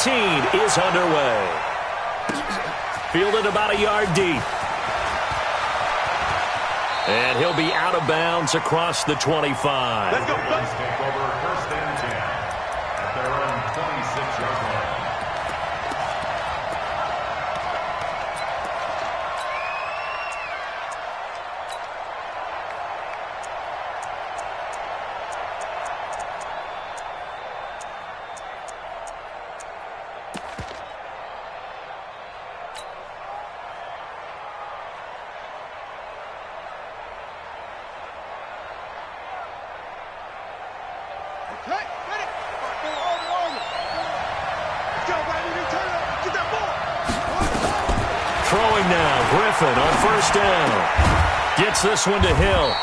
is underway. Fielded about a yard deep. And he'll be out of bounds across the 25. Let's go. Take over first and 10 at their own 26-yard line. Throwing now, Griffin on first down. Gets this one to Hill.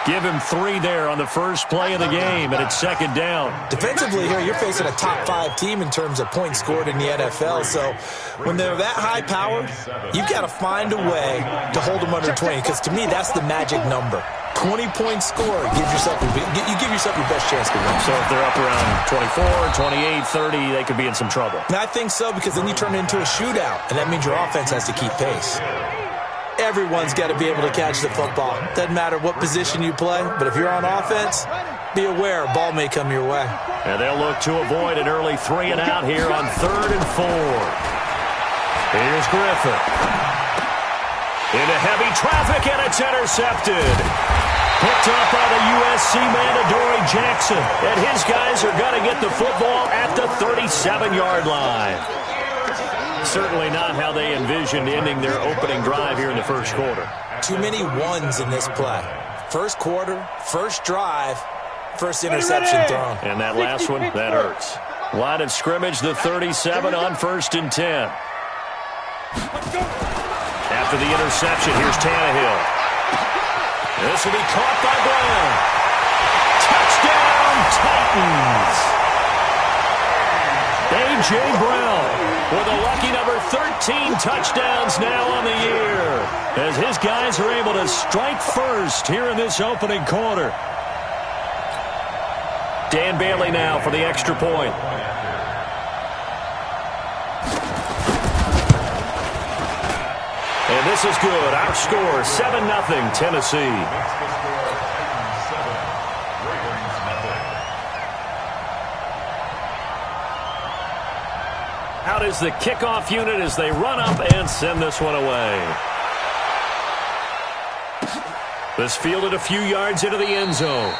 Give him 3 there on the first play of the game, and it's second down. Defensively here, you're facing a top-5 team in terms of points scored in the NFL. So when they're that high-powered, you've got to find a way to hold them under 20, because to me, that's the magic number. 20-point score, you give yourself your best chance to win. So if they're up around 24, 28, 30, they could be in some trouble. And I think so, because then you turn it into a shootout, and that means your offense has to keep pace. Everyone's got to be able to catch the football. Doesn't matter what position you play, but if you're on offense, be aware a ball may come your way. And they'll look to avoid an early 3 and out here on 3rd and 4. Here's Griffin. Into heavy traffic, and it's intercepted. Picked up by the USC man, Adoree Jackson. And his guys are going to get the football at the 37-yard line. Certainly not how they envisioned ending their opening drive here in the first quarter. Too many ones in this play. First quarter, first drive, first interception thrown. And that last one, that hurts. Line of scrimmage, the 37 on 1st and 10. After the interception, here's Tannehill. This will be caught by Brown. Touchdown, Titans. A.J. Brown with a lucky number 13 touchdowns now on the year, as his guys are able to strike first here in this opening quarter. Dan Bailey now for the extra point. And this is good. Our score, 7-0 Tennessee. Out is the kickoff unit as they run up and send this one away. This fielded a few yards into the end zone.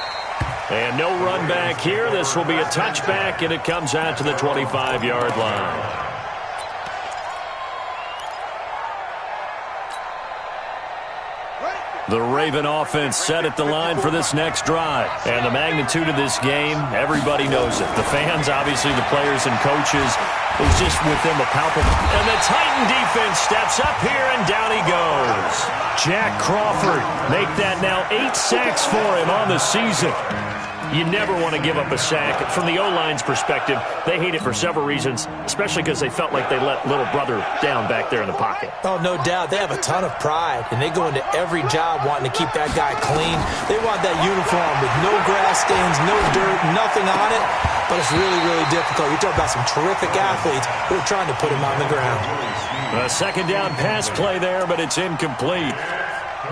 And no run back here. This will be a touchback, and it comes out to the 25-yard line. The Raven offense set at the line for this next drive. And the magnitude of this game, everybody knows it. The fans, obviously the players and coaches, it's just with them a palpable. And the Titan defense steps up here, and down he goes. Jack Crawford make that now 8 sacks for him on the season. You never want to give up a sack. From the O-line's perspective, they hate it for several reasons, especially because they felt like they let little brother down back there in the pocket. Oh, no doubt. They have a ton of pride, and they go into every job wanting to keep that guy clean. They want that uniform with no grass stains, no dirt, nothing on it, but it's really, really difficult. You're talking about some terrific athletes who are trying to put him on the ground. A second down pass play there, but it's incomplete.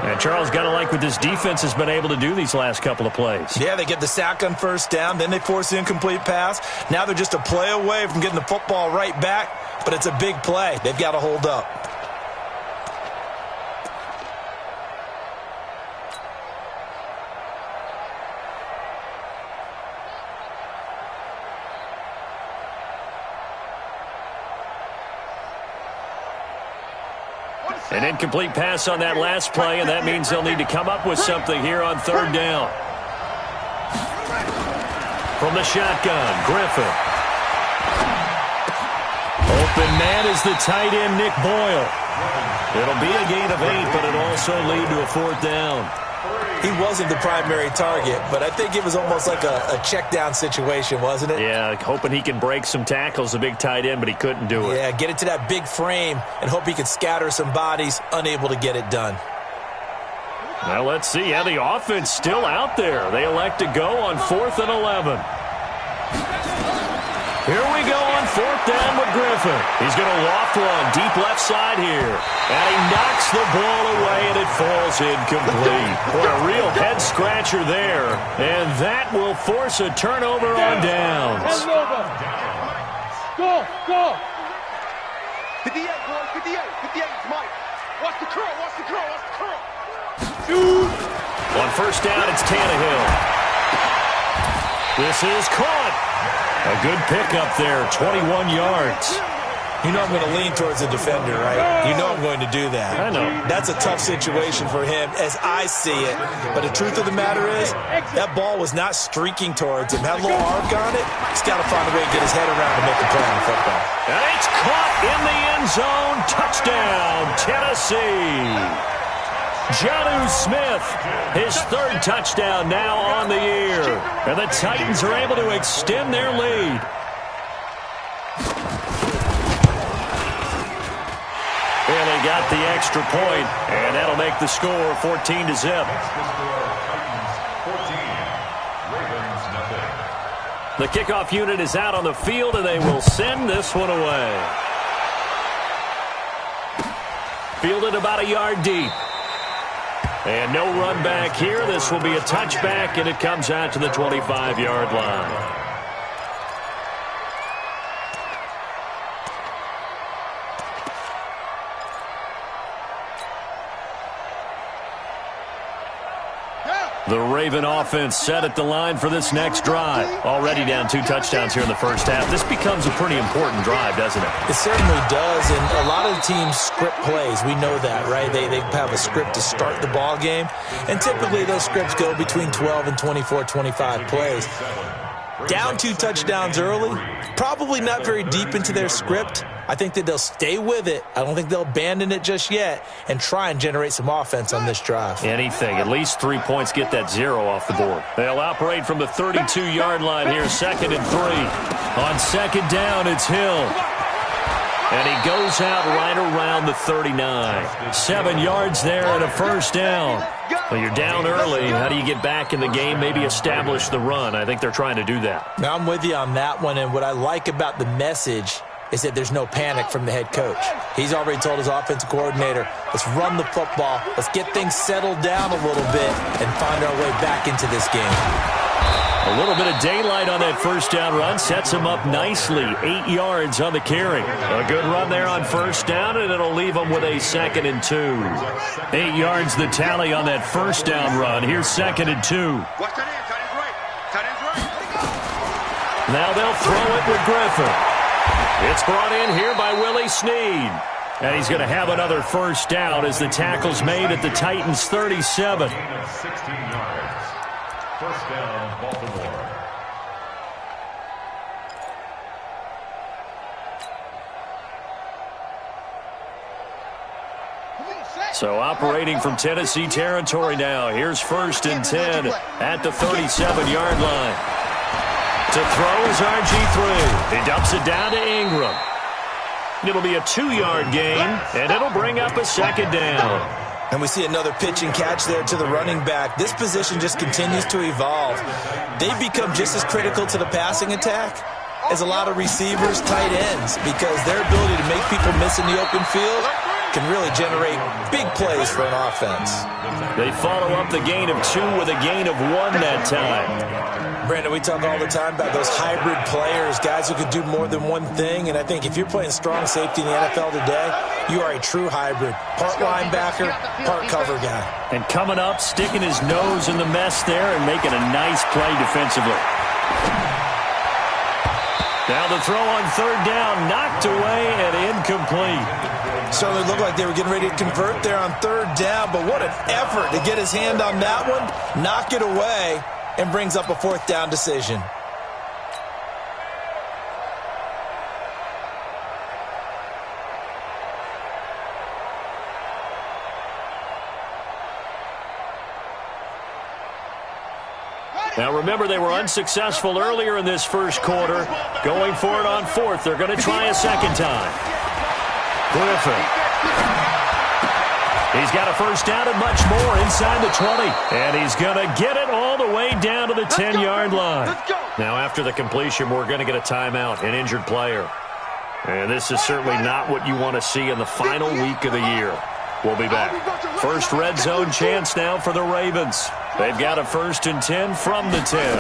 And Charles, got to like what this defense has been able to do these last couple of plays. Yeah, they get the sack on first down, then they force the incomplete pass. Now they're just a play away from getting the football right back, but it's a big play. They've got to hold up. An incomplete pass on that last play, and that means they'll need to come up with something here on third down. From the shotgun, Griffin. Open man is the tight end, Nick Boyle. It'll be a gain of 8, but it'll also lead to a 4th down. He wasn't the primary target, but I think it was almost like a check down situation, wasn't it? Yeah, hoping he can break some tackles, a big tight end, but he couldn't do it. Yeah, get it to that big frame and hope he could scatter some bodies, unable to get it done. Now let's see how the offense still out there. They elect to go on 4th and 11. Here we go on 4th Griffin. He's going to loft one deep left side here. And he knocks the ball away, and it falls incomplete. What a real head-scratcher there. And that will force a turnover on downs. Go, go. 58, boy, 58, 58, Mike. Watch the curl, watch the curl, watch the curl. On first down, it's Tannehill. This is caught. A good pickup there, 21 yards. You know I'm going to lean towards the defender, right? You know I'm going to do that. I know. That's a tough situation for him as I see it. But the truth of the matter is, that ball was not streaking towards him. Had a little arc on it. He's got to find a way to get his head around and make a play on the football. And it's caught in the end zone. Touchdown, Tennessee. Jonnu Smith, his third touchdown now on the year. And the Titans are able to extend their lead. And they got the extra point, and that'll make the score 14-0. The kickoff unit is out on the field, and they will send this one away. Fielded about a yard deep. And no run back here. This will be a touchback, and it comes out to the 25-yard line. The Raven offense set at the line for this next drive. Already down 2 touchdowns here in the first half. This becomes a pretty important drive, doesn't it? It certainly does, and a lot of teams script plays. We know that, right? They have a script to start the ball game, and typically those scripts go between 12 and 24, 25 plays. Down 2 touchdowns early, probably not very deep into their script. I think that they'll stay with it. I don't think they'll abandon it just yet and try and generate some offense on this drive. Anything. At least 3 points, get that 0 off the board. They'll operate from the 32-yard line here, 2nd and 3. On second down, it's Hill. And he goes out right around the 39. 7 yards there and a first down. Well, you're down early. How do you get back in the game? Maybe establish the run. I think they're trying to do that. Now, I'm with you on that one, and what I like about the message is that there's no panic from the head coach. He's already told his offensive coordinator, let's run the football, let's get things settled down a little bit and find our way back into this game. A little bit of daylight on that first down run sets him up nicely. 8 yards on the carry. A good run there on first down, and it'll leave him with a 2nd and 2. 8 yards the tally on that first down run. Here's 2nd and 2. Now they'll throw it with Griffin. It's brought in here by Willie Snead. And he's going to have another first down as the tackle's made at the Titans' 37. 16 yards. First down, Baltimore. So operating from Tennessee territory now. Here's 1st and 10 at the 37-yard line. To throw is RG3. He dumps it down to Ingram. It'll be a 2-yard gain, and it'll bring up a 2nd down. And we see another pitch and catch there to the running back. This position just continues to evolve. They've become just as critical to the passing attack as a lot of receivers, tight ends, because their ability to make people miss in the open field can really generate big plays for an offense. They follow up the gain of 2 with a gain of 1 that time. Brandon, we talk all the time about those hybrid players, guys who could do more than one thing, and I think if you're playing strong safety in the NFL today, you are a true hybrid. Part linebacker, part cover guy. And coming up, sticking his nose in the mess there and making a nice play defensively. Now the throw on 3rd down, knocked away and incomplete. Certainly looked like they were getting ready to convert there on 3rd down, but what an effort to get his hand on that one, knock it away, and brings up a 4th down decision. Now remember, they were unsuccessful earlier in this first quarter. Going for it on 4th. They're going to try a 2nd time. Griffin. He's got a first down and much more inside the 20. And he's going to get it all the way down to the 10-yard line. Now after the completion, we're going to get a timeout, an injured player. And this is certainly not what you want to see in the final week of the year. We'll be back. First red zone chance now for the Ravens. They've got a 1st and 10 from the 10.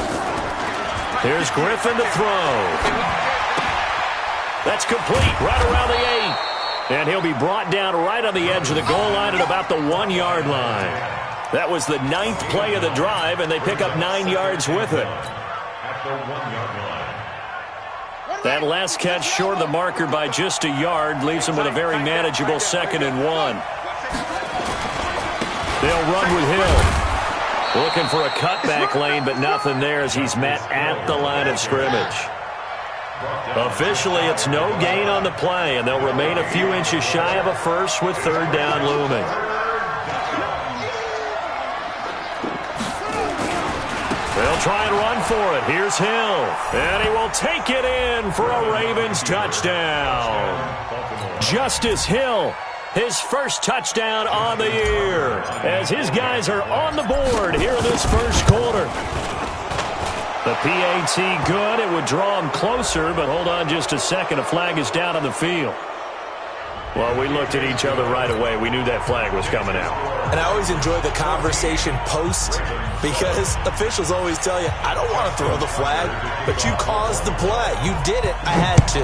Here's Griffin to throw. That's complete right around the 8. And he'll be brought down right on the edge of the goal line at about the 1-yard line. That was the 9th play of the drive, and they pick up 9 yards with it. At the 1-yard line. That last catch short of the marker by just a yard leaves them with a very manageable 2nd and 1. They'll run with Hill. Looking for a cutback lane, but nothing there as he's met at the line of scrimmage. Officially, it's no gain on the play, and they'll remain a few inches shy of a first with 3rd down looming. They'll try and run for it. Here's Hill. And he will take it in for a Ravens touchdown. Justice Hill, his first touchdown on the year, as his guys are on the board here in this first quarter. The PAT good. It would draw him closer, but hold on just a second. A flag is down on the field. Well, we looked at each other right away. We knew that flag was coming out. And I always enjoy the conversation post because officials always tell you, I don't want to throw the flag, but you caused the play. You did it. I had to.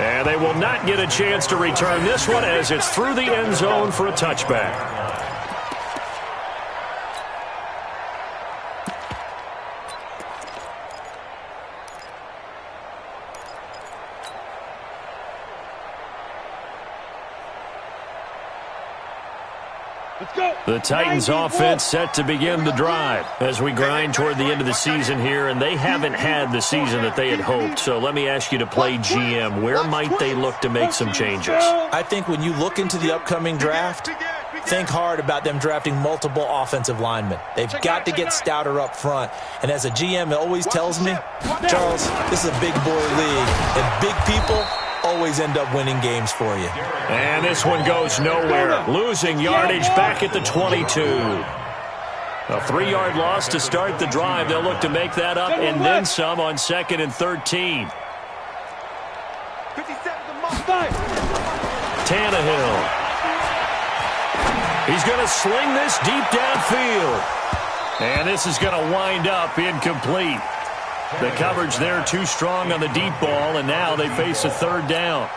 And they will not get a chance to return this one as it's through the end zone for a touchback. The Titans offense set to begin the drive as we grind toward the end of the season here, and they haven't had the season that they had hoped. So let me ask you to play GM. Where might they look to make some changes? I think when you look into the upcoming draft, think hard about them drafting multiple offensive linemen. They've got to get stouter up front. And as a GM, it always tells me, Charles, this is a big boy league, and big people always end up winning games for you. And this one goes nowhere. Losing yardage back at the 22. A 3-yard loss to start the drive. They'll look to make that up and then some on 2nd and 13. Tannehill. He's going to sling this deep downfield. And this is going to wind up incomplete. The coverage there too strong on the deep ball, and now they face a 3rd down.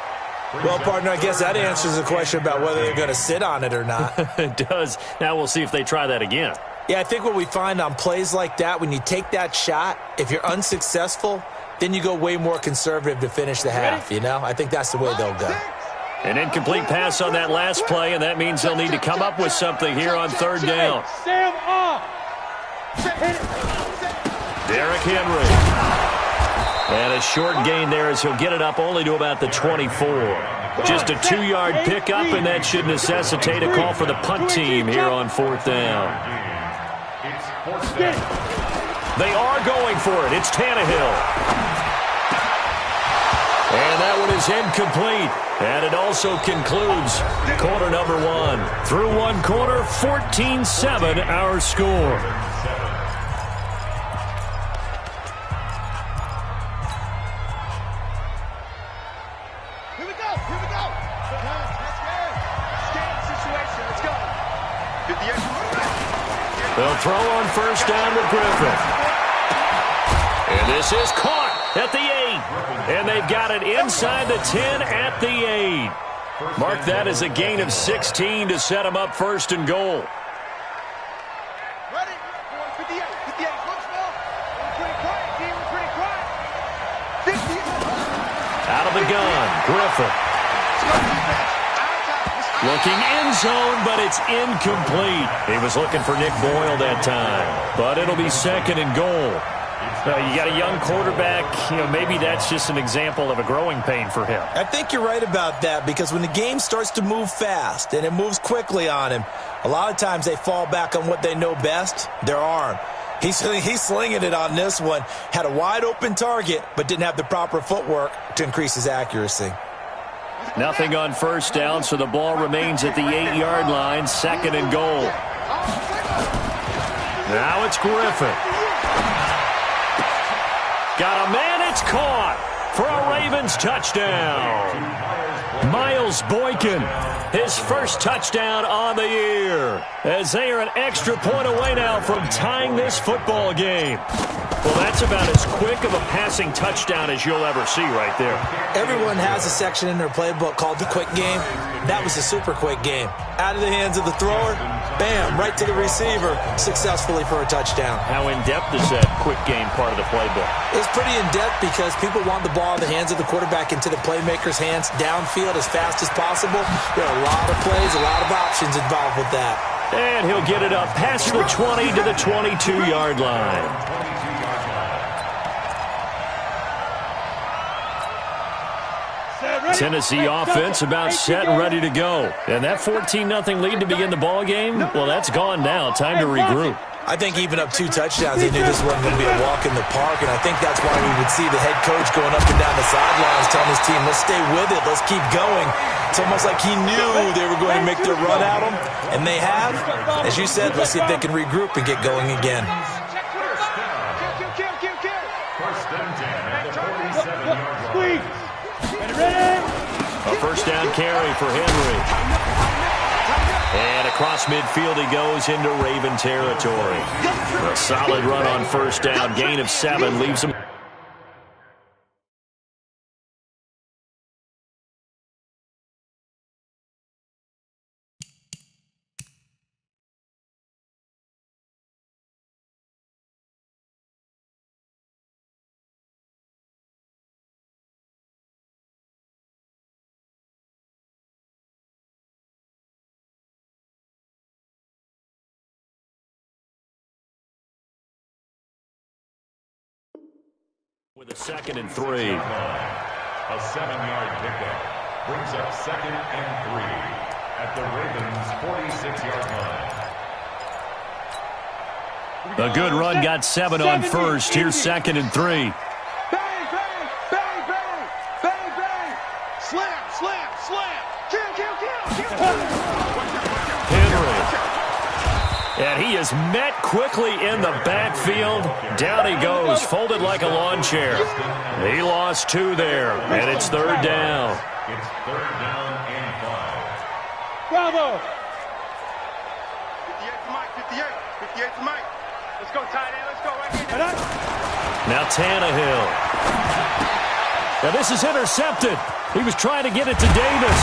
Well, partner, I guess that answers the question about whether they're going to sit on it or not. It does. Now we'll see if they try that again. Yeah, I think what we find on plays like that, when you take that shot, if you're unsuccessful, then you go way more conservative to finish the half, you know? I think that's the way they'll go. An incomplete pass on that last play, and that means they'll need to come up with something here on 3rd down. Derrick Henry. And a short gain there as he'll get it up only to about the 24. Just a 2-yard pickup, and that should necessitate a call for the punt team here on 4th down. They are going for it. It's Tannehill. And that one is incomplete. And it also concludes quarter number 1. Through one quarter, 14-7 our score. They'll throw on 1st down with Griffin. And this is caught at the 8. And they've got it inside the 10 at the 8. Mark that as a gain of 16 to set them up 1st and goal. Ready? 58. 58. Looks well. We're pretty quiet, team. We're pretty quiet. 58. Out of the gun, Griffin. Looking end zone, but it's incomplete. He was looking for Nick Boyle that time. But it'll be 2nd and goal. You got a young quarterback. Maybe that's just an example of a growing pain for him. I think you're right about that because when the game starts to move fast and it moves quickly on him, a lot of times they fall back on what they know best, their arm. He's slinging it on this one. Had a wide open target, but didn't have the proper footwork to increase his accuracy. Nothing on 1st down, so the ball remains at the 8-yard line, 2nd and goal. Now it's Griffin. got a man. It's caught for a Ravens touchdown. Miles Boykin, his first touchdown on the year, as they are an extra point away now from tying this football game. Well, that's about as quick of a passing touchdown as you'll ever see right there. Everyone has a section in their playbook called the quick game. That was a super quick game. Out of the hands of the thrower, bam, right to the receiver, successfully for a touchdown. How in-depth is that quick game part of the playbook? It's pretty in-depth because people want the ball in the hands of the quarterback into the playmaker's hands downfield as fast as possible. There are a lot of plays, a lot of options involved with that. And he'll get it up past the 20 to the 22-yard line. Tennessee offense about set and ready to go. And that 14-0 lead to begin the ball game, well, that's gone now. Time to regroup. I think even up 2 touchdowns, they knew this wasn't going to be a walk in the park, and I think that's why we would see the head coach going up and down the sidelines telling his team, let's stay with it, let's keep going. It's almost like he knew they were going to make their run at him, and they have. As you said, let's see if they can regroup and get going again. First and 10 at the 47-yard line. A first down carry for Henry. And across midfield he goes into Raven territory. A solid run on first down. Gain of 7 leaves him. With a 2nd and 3. A 7-yard pickup brings up 2nd and 3 at the Ravens' 46-yard line. A good run, got 7 on first. Here's 2nd and 3. Bang, bang, bang, bang, bang, bang. Slam, slam, slam. Kill. Henry. And he is met quickly in the backfield. Down he goes, folded like a lawn chair. He lost 2 there, and it's 3rd down. It's 3rd down and 5. Bravo. 58 to Mike, 58. 58 to Mike. Let's go, tight end. Let's go right here. Now Tannehill. Now this is intercepted. He was trying to get it to Davis.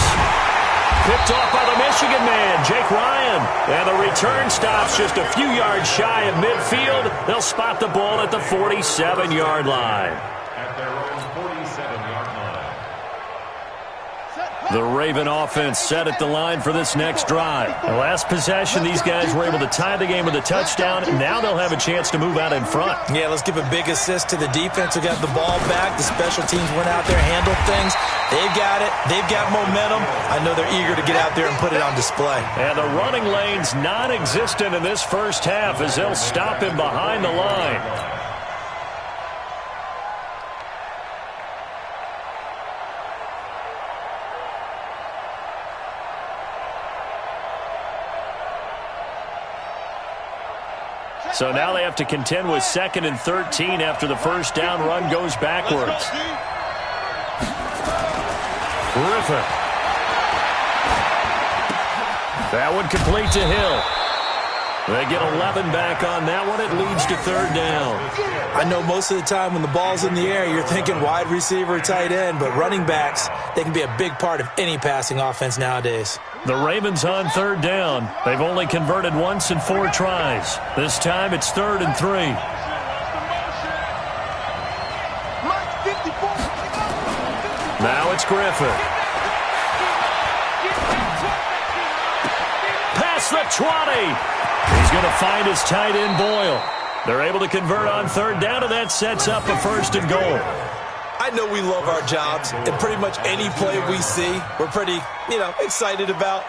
Picked off by the Michigan man, Jake Ryan. And the return stops just a few yards shy of midfield. They'll spot the ball at the 47-yard line. At their own 47-yard line. The Raven offense set at the line for this next drive. The last possession, these guys were able to tie the game with a touchdown. Now they'll have a chance to move out in front. Yeah, let's give a big assist to the defense who got the ball back. The special teams went out there, handled things. They've got it. They've got momentum. I know they're eager to get out there and put it on display. And the running lane's non-existent in this first half as they'll stop him behind the line. So now they have to contend with 2nd and 13 after the first down run goes backwards. Griffin. That one complete to Hill. They get 11 back on that one. It leads to 3rd down. I know most of the time when the ball's in the air, you're thinking wide receiver, tight end, but running backs, they can be a big part of any passing offense nowadays. The Ravens on 3rd down. They've only converted once in 4 tries. This time it's 3rd and 3. Now it's Griffin. Past the 20. He's going to find his tight end Boyle. They're able to convert on 3rd down, and that sets up a 1st and goal. I know we love our jobs, and pretty much any play we see, we're pretty, excited about.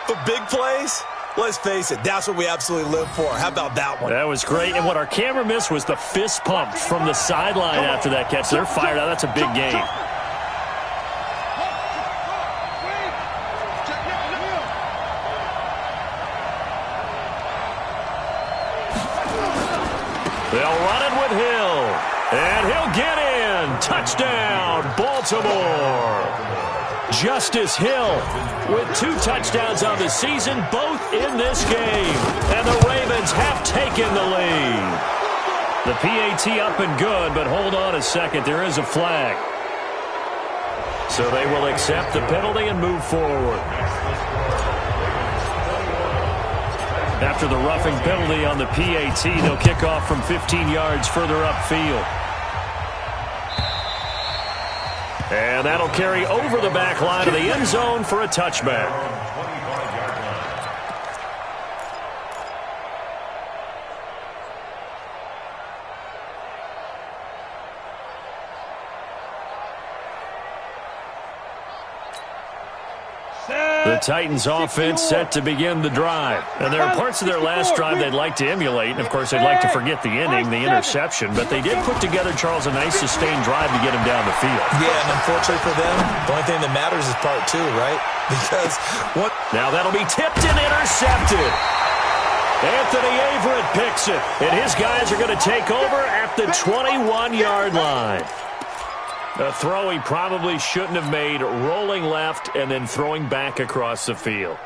But big plays, let's face it, that's what we absolutely live for. How about that one? That was great, and what our camera missed was the fist pump from the sideline after that catch. They're fired out. That's a big game. They'll run it with Hill, and he'll get it. touchdown, Baltimore. Justice Hill with 2 touchdowns on the season, both in this game. And the Ravens have taken the lead. The PAT up and good, but hold on a second. There is a flag. So they will accept the penalty and move forward. After the roughing penalty on the PAT, they'll kick off from 15 yards further upfield. And that'll carry over the back line of the end zone for a touchback. The Titans offense set to begin the drive. And there are parts of their last drive they'd like to emulate. And, of course, they'd like to forget the inning, the interception. But they did put together, Charles, a nice sustained drive to get him down the field. Yeah, and unfortunately for them, the only thing that matters is part 2, right? Because what? Now that'll be tipped and intercepted. Anthony Averett picks it. And his guys are going to take over at the 21-yard line. A throw he probably shouldn't have made, rolling left and then throwing back across the field.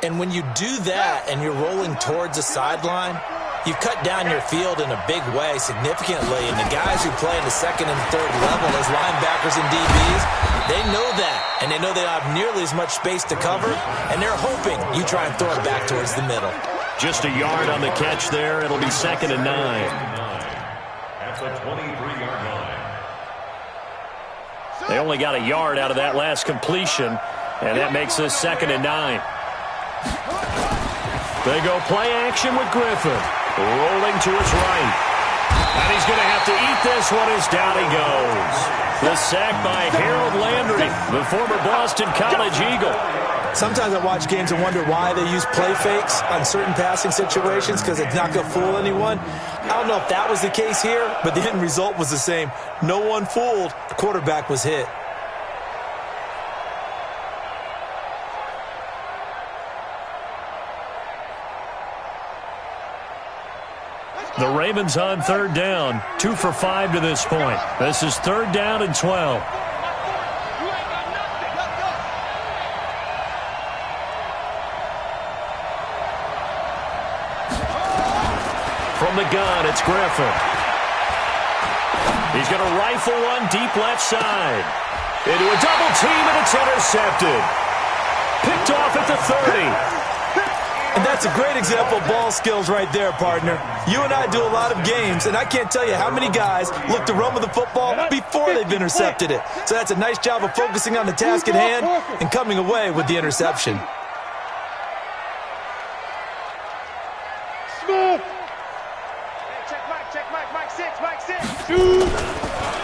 And when you do that and you're rolling towards the sideline, you've cut down your field in a big way significantly. And the guys who play in the second and third level as linebackers and DBs, they know that. And they know they don't have nearly as much space to cover. And they're hoping you try and throw it back towards the middle. Just a yard on the catch there. It'll be 2nd and 9. At the 23-yard line. They only got a yard out of that last completion, and that makes this 2nd and 9. They go play action with Griffin. Rolling to his right. And he's going to have to eat this one as down he goes. The sack by Harold Landry, the former Boston College Eagle. Sometimes I watch games and wonder why they use play fakes on certain passing situations because it's not going to fool anyone. I don't know if that was the case here, but the end result was the same. No one fooled. The quarterback was hit. The Ravens on 3rd down. 2 for 5 to this point. This is 3rd down and 12. From the gun, it's Griffin. He's going to rifle one deep left side. Into a double team, and it's intercepted. Picked off at the 30. And that's a great example of ball skills right there, partner. You and I do a lot of games, and I can't tell you how many guys look to run with the football before they've intercepted it. So that's a nice job of focusing on the task at hand and coming away with the interception.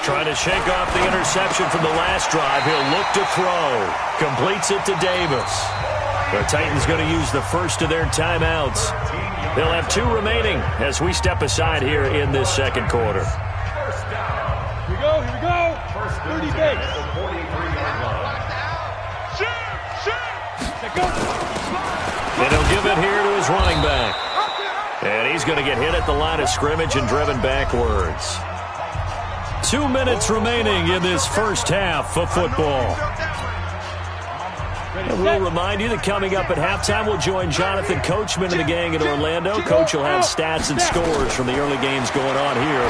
Trying to shake off the interception from the last drive. He'll look to throw. Completes it to Davis. The Titans going to use the first of their timeouts. They'll have 2 remaining as we step aside here in this second quarter. Here we go, here we go. 30 days. And he'll give it here to his running back. And he's going to get hit at the line of scrimmage and driven backwards. 2 minutes remaining in this first half of football. And we'll remind you that coming up at halftime, we'll join Jonathan Coachman and the gang in Orlando. Coach will have stats and scores from the early games going on here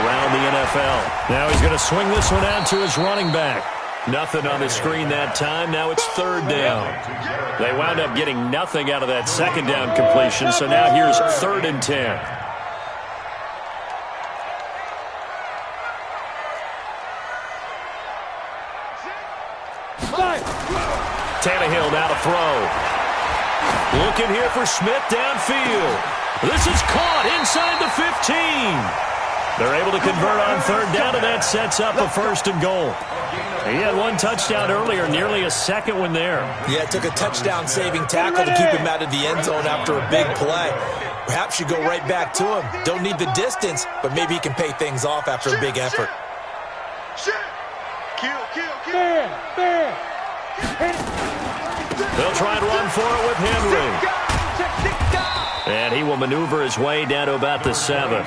around the NFL. Now he's going to swing this one out to his running back. Nothing on the screen that time. Now it's 3rd down. They wound up getting nothing out of that 2nd down completion, so now here's 3rd and 10. Tannehill now to throw. Looking here for Smith downfield. This is caught inside the 15. They're able to convert on 3rd down, and that sets up a 1st and goal. He had 1 touchdown earlier, nearly a 2nd one there. Yeah, it took a touchdown-saving tackle to keep him out of the end zone after a big play. Perhaps you go right back to him. Don't need the distance, but maybe he can pay things off after a big effort. They'll try and run for it with Henry. And he will maneuver his way down to about the 7.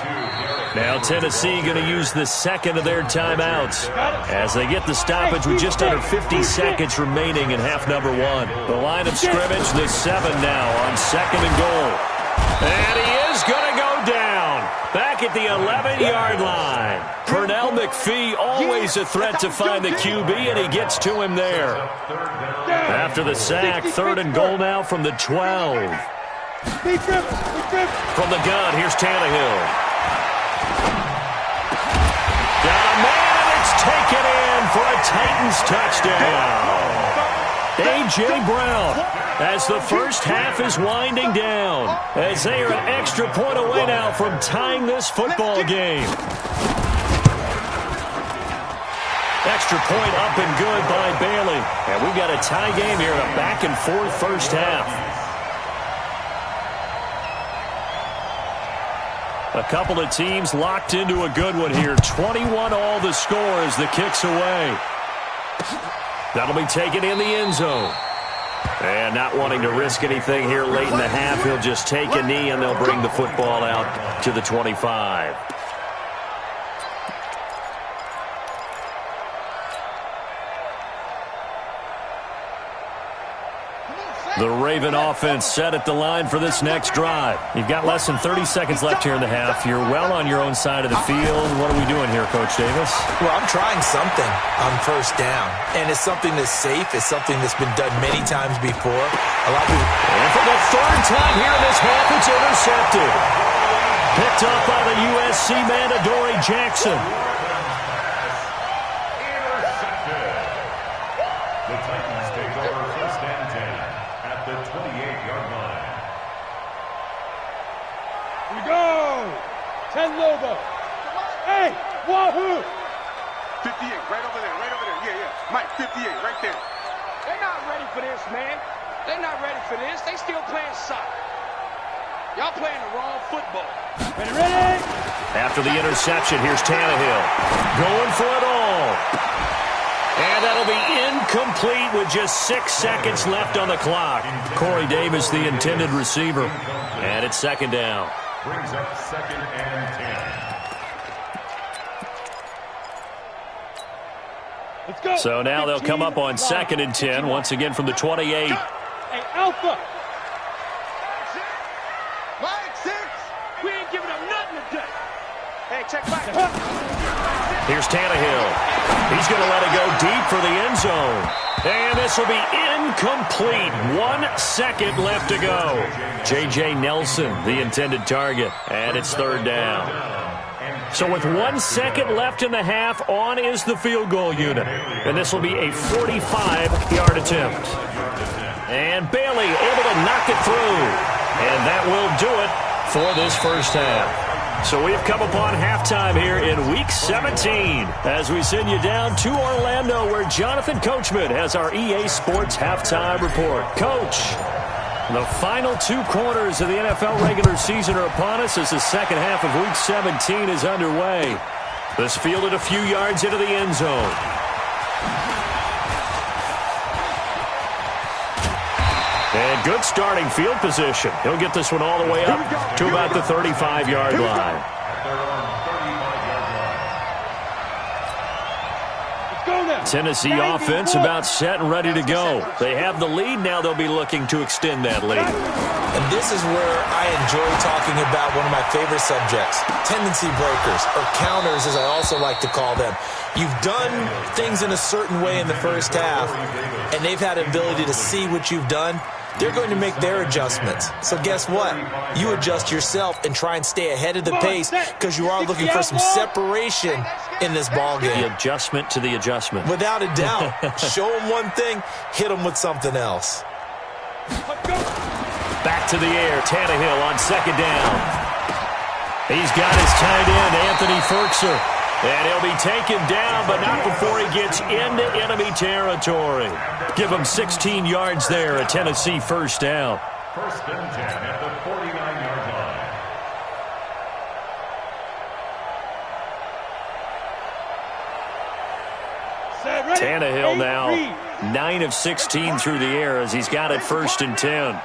Now Tennessee going to use the second of their timeouts as they get the stoppage with just under 50 seconds remaining in half number one. The line of scrimmage, the 7 now on 2nd and goal. And he is going to go down back at the 11-yard line. Pernell McPhee, always a threat to find the QB, and he gets to him there. After the sack, 3rd and goal now from the 12. From the gun, here's Tannehill. Got a man, and it's taken in for a Titans touchdown. A.J. Brown, as the first half is winding down, as they are an extra point away now from tying this football game. Extra point up and good by Bailey. And we've got a tie game here in a back-and-forth first half. A couple of teams locked into a good one here. 21 all the score as the kick's away. That'll be taken in the end zone. And not wanting to risk anything here late in the half, he'll just take a knee and they'll bring the football out to the 25. The Raven offense set at the line for this next drive. You've got less than 30 seconds left here in the half. You're well on your own side of the field. What are we doing here, Coach Davis? Well, I'm trying something on first down. And it's something that's safe. It's something that's been done many times before. A lot of people... And for the 3rd time here in this half, it's intercepted. Picked up by the USC man, Adoree Jackson. Intercepted. The Titans take over 1st and 10. At the 28-yard line. We go! 10 Lobo. Hey, wahoo! 58, right over there, right over there. Yeah. Mike, 58, right there. They're not ready for this, man. They're not ready for this. They still playing soccer. Y'all playing the wrong football. Ready? After the interception, here's Tannehill. Going for it all. And that'll be incomplete with just 6 seconds left on the clock. Corey Davis, the intended receiver. And it's 2nd down. Brings up 2nd and 10. Let's go. So now they'll come up on 2nd and 10, once again from the 28. Hey, Alpha. Mike, 6. We ain't giving up nothing today. Hey, check back. Here's Tannehill. He's going to let it go deep for the end zone. And this will be incomplete. 1 second left to go. J.J. Nelson, the intended target. And it's 3rd down. So with 1 second left in the half, on is the field goal unit. And this will be a 45-yard attempt. And Bailey able to knock it through. And that will do it for this first half. So we've come upon halftime here in Week 17 as we send you down to Orlando where Jonathan Coachman has our EA Sports Halftime Report. Coach, the final 2 quarters of the NFL regular season are upon us as the second half of Week 17 is underway. This fielded a few yards into the end zone. And good starting field position. He'll get this one all the way up to about the 35-yard line. Tennessee offense about set and ready to go. They have the lead. Now they'll be looking to extend that lead. And this is where I enjoy talking about one of my favorite subjects, tendency breakers, or counters as I also like to call them. You've done things in a certain way in the first half, and they've had an ability to see what you've done. They're going to make their adjustments. So guess what? You adjust yourself and try and stay ahead of the pace because you are looking for some separation in this ball game. The adjustment to the adjustment. Without a doubt. Show them one thing, hit them with something else. Back to the air. Tannehill on 2nd down. He's got his tight end, Anthony Ferkser. And he'll be taken down, but not before he gets into enemy territory. Give him 16 yards there, a Tennessee first down. 1st and 10 at the 49-yard line. Tannehill now 9 of 16 through the air as he's got it 1st and 10.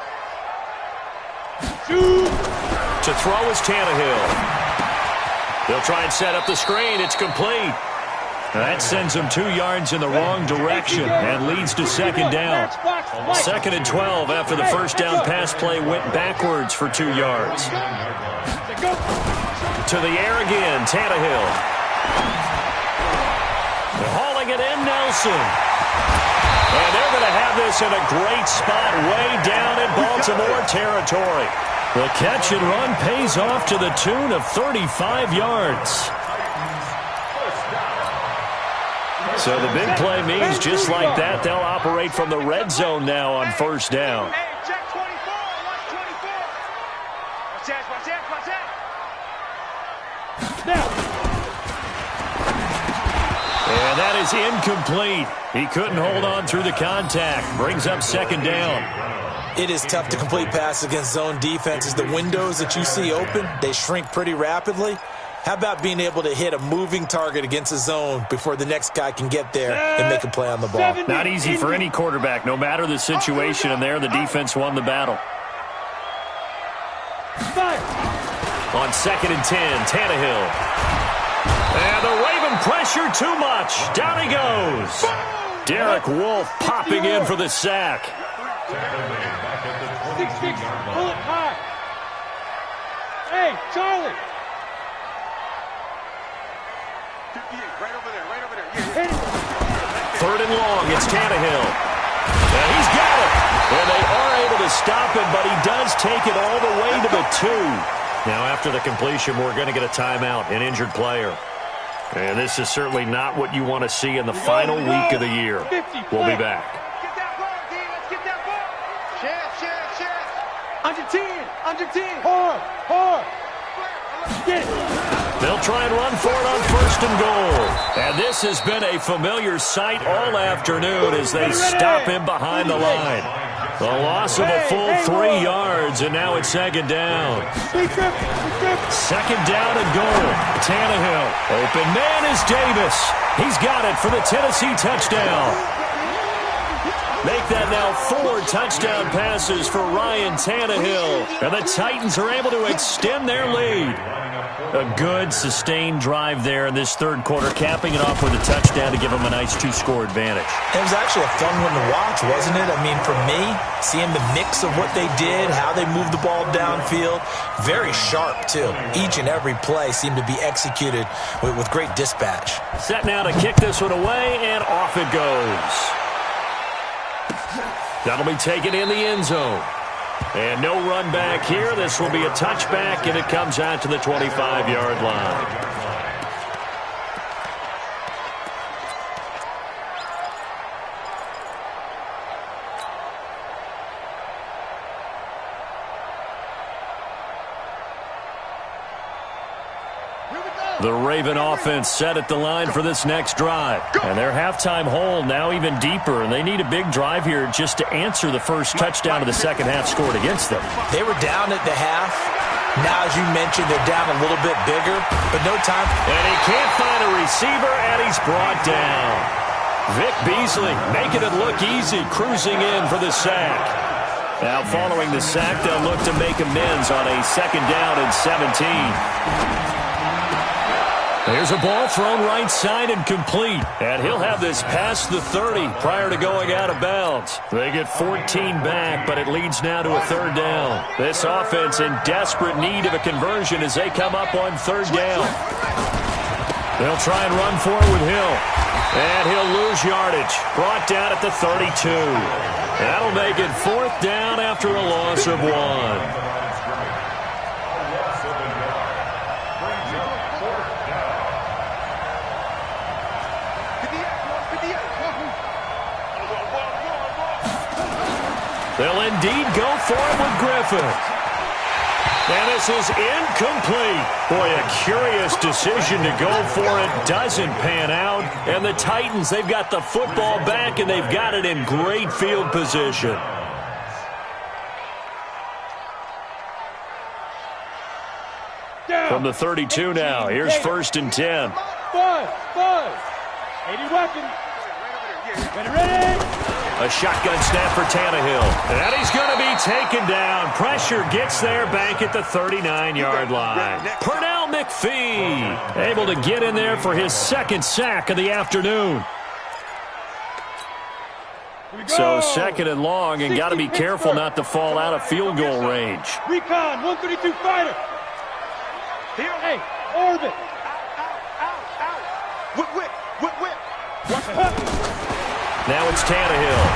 To throw is Tannehill. They'll try and set up the screen. It's complete. That sends them 2 yards in the wrong direction and leads to second down. 2nd and 12 after the first down pass play went backwards for 2 yards. To the air again, Tannehill. They're hauling it in, Nelson. And they're going to have this in a great spot way down in Baltimore territory. The catch and run pays off to the tune of 35 yards. So the big play means just like that, they'll operate from the red zone now on first down. And that is incomplete. He couldn't hold on through the contact. Brings up second down. It is tough to complete passes against zone defenses. The windows that you see open, they shrink pretty rapidly. How about being able to hit a moving target against a zone before the next guy can get there and make a play on the ball? Not easy for any quarterback, no matter the situation, and there the defense won the battle. On 2nd and 10, Tannehill. And the Raven pressure too much. Down he goes. Derek Wolfe popping in for the sack. 6-6, pull it high. Hey, Charlie. 58, right over there, right over there. Yeah. 3rd and long, it's Tannehill. And he's got it. And they are able to stop him, but he does take it all the way to the 2. Now, after the completion, we're going to get a timeout, an injured player. And this is certainly not what you want to see in the final week of the year. We'll be back. Get that ball, D. Let's get that ball. Chance. Under 10, under 10. Hard. Get it. They'll try and run for it on 1st and goal. And this has been a familiar sight all afternoon as they stop him behind the line. A loss of a full 3 yards, and now it's second down. 2nd down and goal. Tannehill. Open man is Davis. He's got it for the Tennessee touchdown. Make that now 4 touchdown passes for Ryan Tannehill. And the Titans are able to extend their lead. A good, sustained drive there in this 3rd quarter, capping it off with a touchdown to give them a nice 2-score advantage. It was actually a fun one to watch, wasn't it? I mean, for me, seeing the mix of what they did, how they moved the ball downfield, very sharp, too. Each and every play seemed to be executed with great dispatch. Set now to kick this one away, and off it goes. That'll be taken in the end zone. And no run back here. This will be a touchback, and it comes out to the 25-yard line. The Raven offense set at the line for this next drive. And their halftime hole now even deeper, and they need a big drive here just to answer the first touchdown of the second half scored against them. They were down at the half. Now, as you mentioned, they're down a little bit bigger, but no time. And he can't find a receiver, and he's brought down. Vic Beasley making it look easy, cruising in for the sack. Now, following the sack, they'll look to make amends on a 2nd down and 17. There's a ball thrown right side and complete. And he'll have this past the 30 prior to going out of bounds. They get 14 back, but it leads now to a 3rd down. This offense in desperate need of a conversion as they come up on 3rd down. They'll try and run for it with Hill. And he'll lose yardage. Brought down at the 32. That'll make it 4th down after a loss of 1. They'll indeed go for it with Griffin. And this is incomplete. Boy, a curious decision to go for it. Doesn't pan out. And the Titans, they've got the football back, and they've got it in great field position. From the 32 now, here's 1st and 10. Buzz. 80 weapons. Ready. A shotgun snap for Tannehill. And he's going to be taken down. Pressure gets there back at the 39-yard line. Purnell McPhee, able to get in there for his second sack of the afternoon. So 2nd and long, and got to be careful not to fall out of field goal range. Recon, 132 fighter. Here, hey, orbit. Whip. Now it's Tannehill.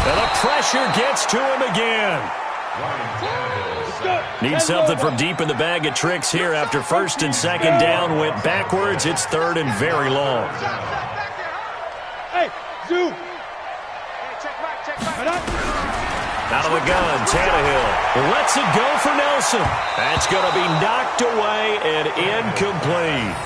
And the pressure gets to him again. Needs something from deep in the bag of tricks here after 1st and 2nd down. Went backwards. It's 3rd and very long. Hey, zoom. Out of the gun, Tannehill lets it go for Nelson. That's going to be knocked away and incomplete.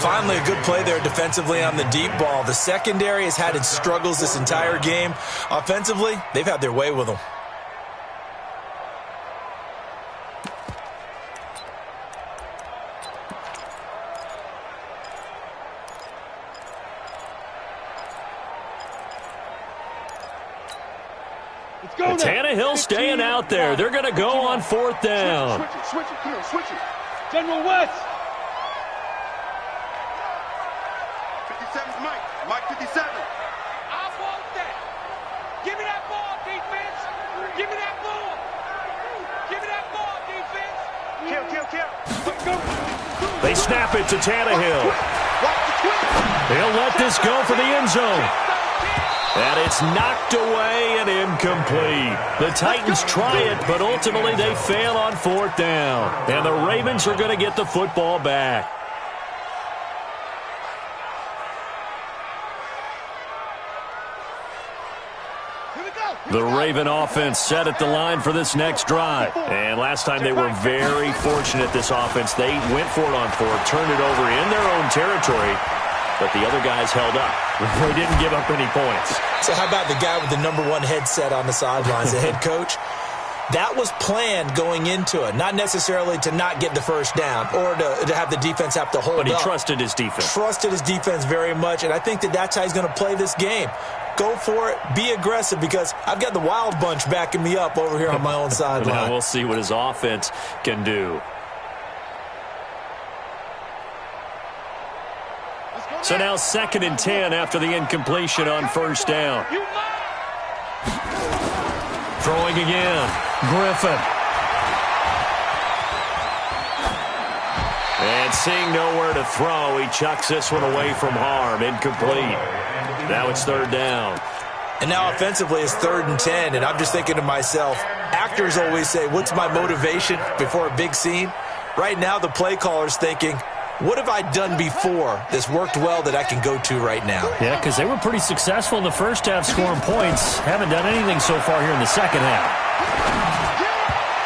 Finally, a good play there defensively on the deep ball. The secondary has had its struggles this entire game. Offensively, they've had their way with them. Tannehill staying out there. They're going to go on 4th down. Switch it. Come on, switch it. General West. 57's Mike. Mike 57. I want that. Give me that ball, defense. Give me that ball. Give me that ball, defense. Kill. They snap it to Tannehill. He'll let this go for the end zone. And it's knocked away and incomplete. The Titans try it, but ultimately they fail on 4th down. And the Ravens are going to get the football back. The Raven offense set at the line for this next drive. And last time they were very fortunate, this offense. They went for it on 4th, turned it over in their own territory. But the other guys held up. They didn't give up any points. So how about the guy with the #1 headset on the sidelines, the head coach? That was planned going into it, not necessarily to not get the first down or to have the defense have to hold up. But he trusted his defense. Trusted his defense very much, and I think that's how he's going to play this game. Go for it. Be aggressive, because I've got the Wild Bunch backing me up over here on my own sideline. Now we'll see what his offense can do. So now 2nd and 10 after the incompletion on 1st down. Throwing again. Griffin. And seeing nowhere to throw, he chucks this one away from harm. Incomplete. Now it's 3rd down. And now offensively it's 3rd and 10, and I'm just thinking to myself, actors always say, what's my motivation before a big scene? Right now the play caller's thinking, what have I done before that's worked well that I can go to right now? Yeah, because they were pretty successful in the first half scoring points. Haven't done anything so far here in the second half.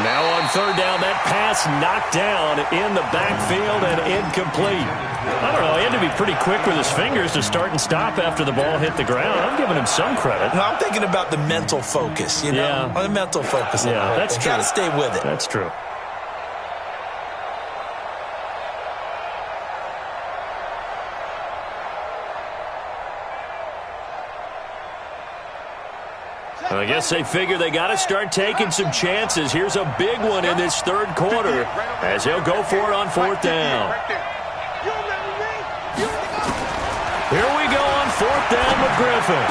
Now on 3rd down, that pass knocked down in the backfield and incomplete. I don't know, he had to be pretty quick with his fingers to start and stop after the ball hit the ground. I'm giving him some credit. No, I'm thinking about the mental focus, you know? Yeah. The mental focus. Yeah, that's true. Got to stay with it. That's true. I guess they figure they got to start taking some chances. Here's a big one in this 3rd quarter as they'll go for it on 4th down. Here we go on 4th down with Griffin.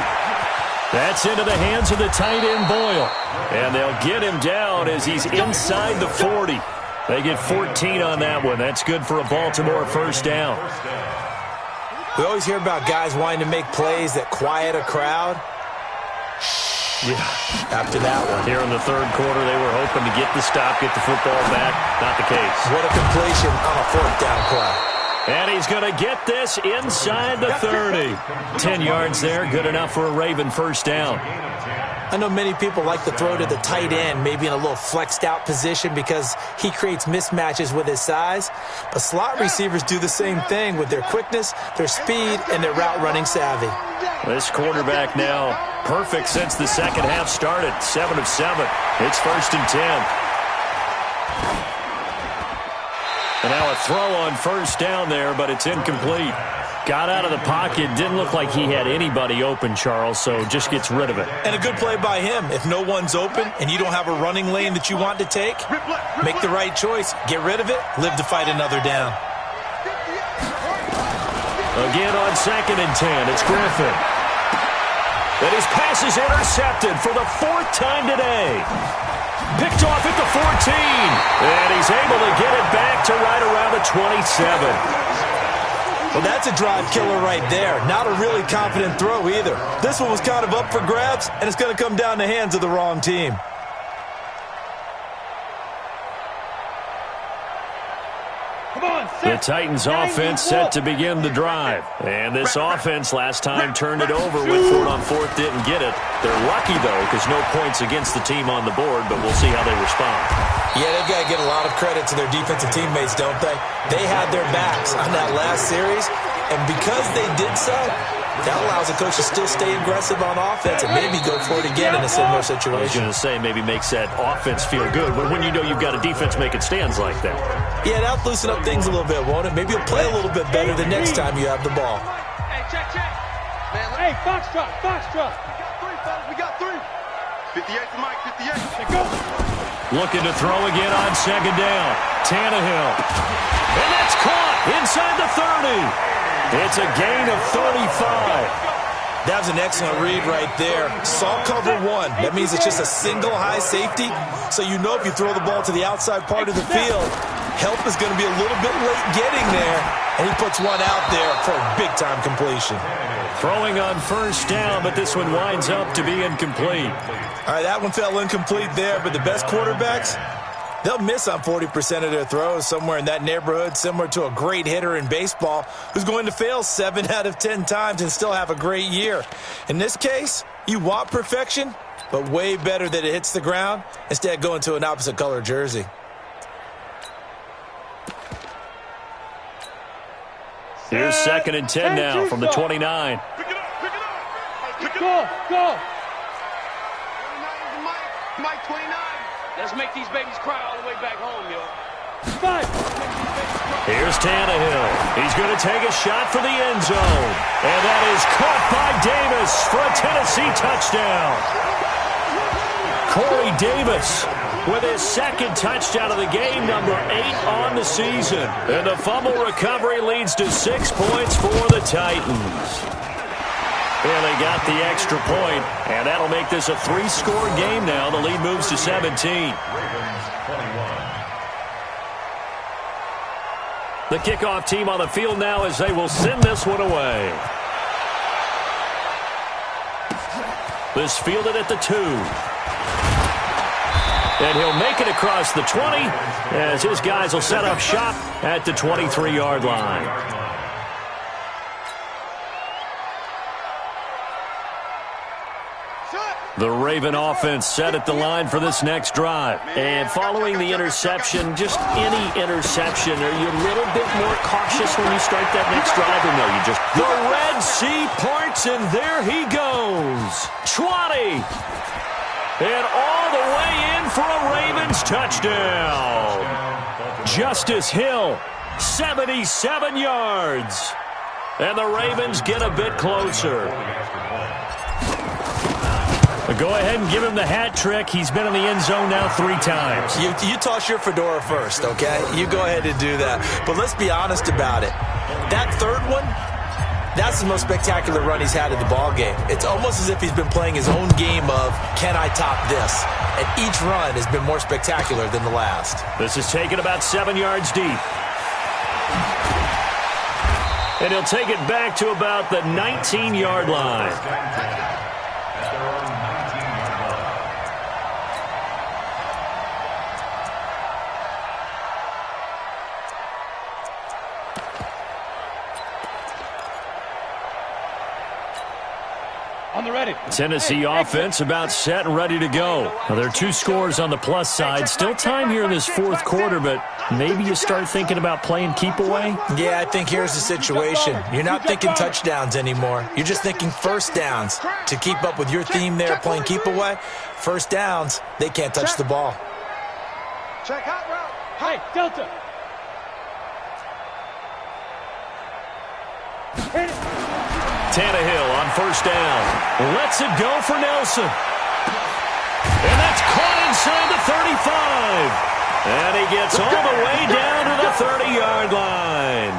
That's into the hands of the tight end Boyle. And they'll get him down as he's inside the 40. They get 14 on that one. That's good for a Baltimore 1st down. We always hear about guys wanting to make plays that quiet a crowd. Yeah. After that one. Here in the 3rd quarter, they were hoping to get the stop, get the football back. Not the case. What a completion on a 4th down play. And he's going to get this inside the 30. 10 yards there, good enough for a Raven 1st down. I know many people like to throw to the tight end, maybe in a little flexed out position because he creates mismatches with his size. But slot receivers do the same thing with their quickness, their speed, and their route running savvy. This quarterback now perfect since the second half started. 7 of 7. It's 1st and 10. And now a throw on 1st down there, but it's incomplete. Got out of the pocket. Didn't look like he had anybody open, Charles, so just gets rid of it. And a good play by him. If no one's open and you don't have a running lane that you want to take, make the right choice. Get rid of it. Live to fight another down. Again on 2nd and 10. It's Griffin. And his pass is intercepted for the 4th time today. Picked off at the 14. And he's able to get it back to right around the 27. Well, that's a drive killer right there. Not a really confident throw either. This one was kind of up for grabs, and it's going to come down the hands of the wrong team. The Titans offense set to begin the drive. And this offense last time turned it over. Went for it on 4th, didn't get it. They're lucky, though, because no points against the team on the board, but we'll see how they respond. Yeah, they've got to get a lot of credit to their defensive teammates, don't they? They had their backs on that last series, and because they did so, that allows the coach to still stay aggressive on offense and maybe go for it again in a similar situation. I was going to say maybe makes that offense feel good, but when you know you've got a defense making stands like that. Yeah, that'll loosen up things a little bit, won't it? Maybe you'll play a little bit better the next time you have the ball. Hey, check. Hey, foxtrot. We got three. 58 to Mike, 58. Let's go. Looking to throw again on 2nd down. Tannehill. And that's caught inside the 30. It's a gain of 35. That was an excellent read right there. Saw cover 1. That means it's just a single high safety. So you know if you throw the ball to the outside part of the field, help is going to be a little bit late getting there. And he puts one out there for a big-time completion. Throwing on 1st down, but this one winds up to be incomplete. All right, that one fell incomplete there, but the best quarterbacks, they'll miss on 40% of their throws, somewhere in that neighborhood, similar to a great hitter in baseball who's going to fail 7 out of 10 times and still have a great year. In this case, you want perfection, but way better that it hits the ground instead of going to an opposite color jersey. Here's 2nd and 10 now from the 29. Pick it up. Go. Mike 29. Let's make these babies cry all the way back home, yo. 5. Here's Tannehill. He's going to take a shot for the end zone. And that is caught by Davis for a Tennessee touchdown. Corey Davis with his 2nd touchdown of the game, number 8 on the season. And the fumble recovery leads to 6 points for the Titans. And they got the extra point, and that'll make this a 3-score game now. The lead moves to 17. The kickoff team on the field now as they will send this one away. This fielded at the 2. And he'll make it across the 20 as his guys will set up shop at the 23-yard line. The Raven offense set at the line for this next drive. And following the interception, just any interception, are you a little bit more cautious when you start that next drive? Or no, you just... The Red Sea parts, and there he goes. 20. And all the way in for a Ravens touchdown. Justice Hill, 77 yards. And the Ravens get a bit closer. Go ahead and give him the hat trick. He's been in the end zone now 3 times. You toss your fedora first, okay? You go ahead and do that. But let's be honest about it. That 3rd one, that's the most spectacular run he's had in the ball game. It's almost as if he's been playing his own game of, can I top this? And each run has been more spectacular than the last. This is taken about 7 yards deep. And he'll take it back to about the 19-yard line. On the ready. Tennessee offense about set and ready to go. Now, there are 2 scores on the plus side. Still time here in this 4th quarter, but maybe you start thinking about playing keep away? Yeah, I think here's the situation. You're not thinking touchdowns anymore. You're just thinking 1st downs. To keep up with your theme there, playing keep away, 1st downs, they can't touch the ball. Check hot route. Hey, Delta. Tannehill on first down. Lets it go for Nelson. And that's caught inside the 35. And he gets all the way down to the 30-yard line.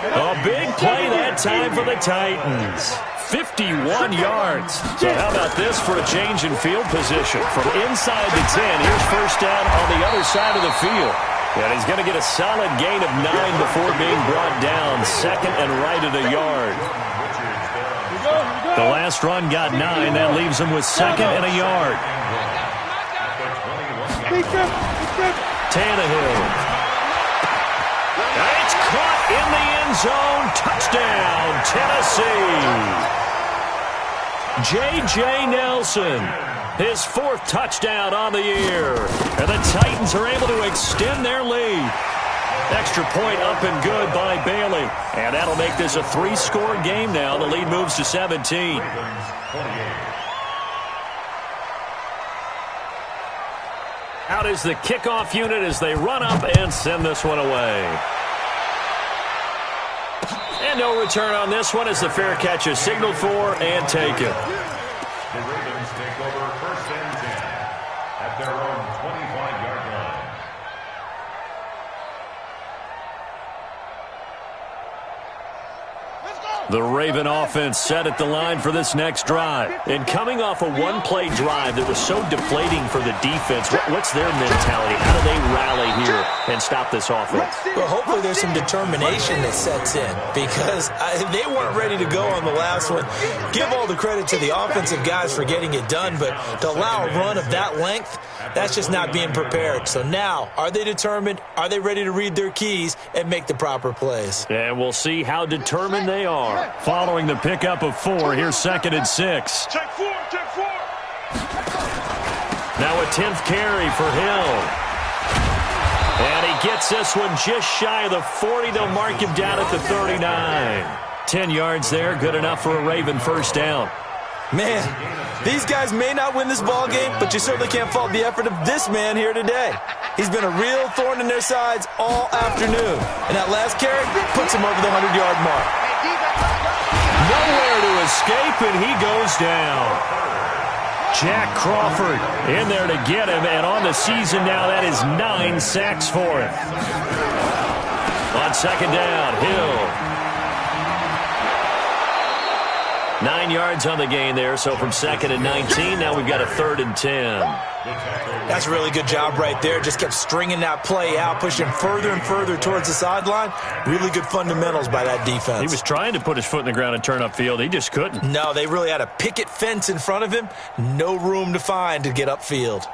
A big play that time for the Titans. 51 yards. So how about this for a change in field position? From inside the 10, here's first down on the other side of the field. And he's going to get a solid gain of 9 before being brought down. Second and right at a yard. The last run got 9. That leaves him with second and a yard. Tannehill. It's caught in the end zone. Touchdown, Tennessee. J.J. Nelson. His 4th touchdown on the year. And the Titans are able to extend their lead. Extra point up and good by Bailey. And that'll make this a 3-score game now. The lead moves to 17. Out is the kickoff unit as they run up and send this one away. And no return on this one as the fair catch is signaled for and taken. The Ravens take over first and 10 at their own 25-yard line. The Raven offense set at the line for this next drive. And coming off a one-play drive that was so deflating for the defense, what's their mentality? How do they rally here and stop this offense? Well, hopefully there's some determination that sets in because they weren't ready to go on the last one. Give all the credit to the offensive guys for getting it done, but to allow a run of that length, that's just not being prepared. So now, are they determined? Are they ready to read their keys and make the proper plays? And we'll see how determined they are. Following the pickup of 4, here's second and 6. Check 4, check 4. Now a 10th carry for Hill. And he gets this one just shy of the 40. They'll mark him down at the 39. 10 yards there, good enough for a Raven first down. Man, these guys may not win this ball game, but you certainly can't fault the effort of this man here today. He's been a real thorn in their sides all afternoon. And that last carry puts him over the 100-yard mark. Nowhere to escape, and he goes down. Jack Crawford in there to get him, and on the season now, that is 9 sacks for him. On second down, Hill. 9 yards on the gain there, so from second and 19, now we've got a 3rd and 10. That's a really good job right there. Just kept stringing that play out, pushing further and further towards the sideline. Really good fundamentals by that defense. He was trying to put his foot in the ground and turn upfield. He just couldn't. No, they really had a picket fence in front of him. No room to find to get upfield.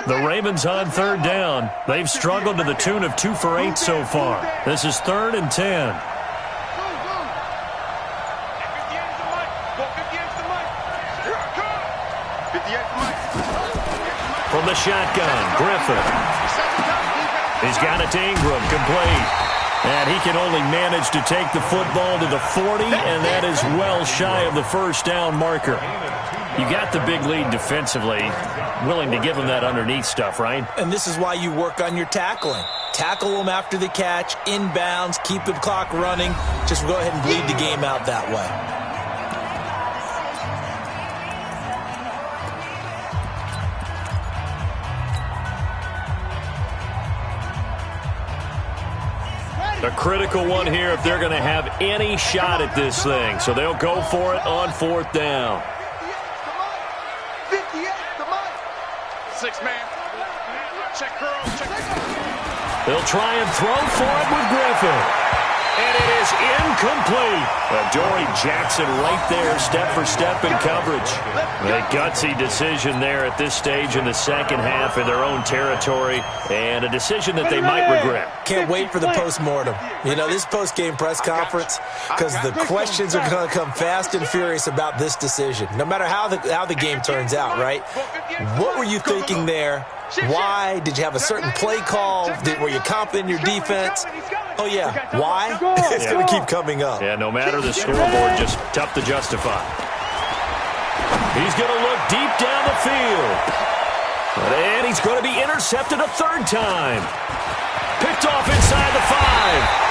The Ravens on 3rd down. They've struggled to the tune of 2 for 8 so far. This is 3rd and 10. From the shotgun, Griffin. He's got it to Ingram, complete. And he can only manage to take the football to the 40, and that is well shy of the first down marker. You got the big lead defensively, willing to give him that underneath stuff, right? And this is why you work on your tackling. Tackle them after the catch, inbounds, keep the clock running. Just go ahead and bleed the game out that way. A critical one here if they're going to have any shot at this thing. So they'll go for it on 4th down. 6-man. Check curl. Check. They'll try and throw for it with Griffin. And it is incomplete. Dory Jackson right there, step for step in coverage. A gutsy decision there at this stage in the second half in their own territory, and a decision that they might regret. Can't wait for the postmortem. You know, this post-game press conference, because the questions are going to come fast and furious about this decision, no matter how the game turns out, right? What were you thinking there? Why? Did you have a certain play call? Were you confident in your defense? Oh, yeah. Why? It's going to keep coming up. Yeah, no matter the scoreboard, just tough to justify. He's going to look deep down the field. And he's going to be intercepted a third time. Picked off inside the 5.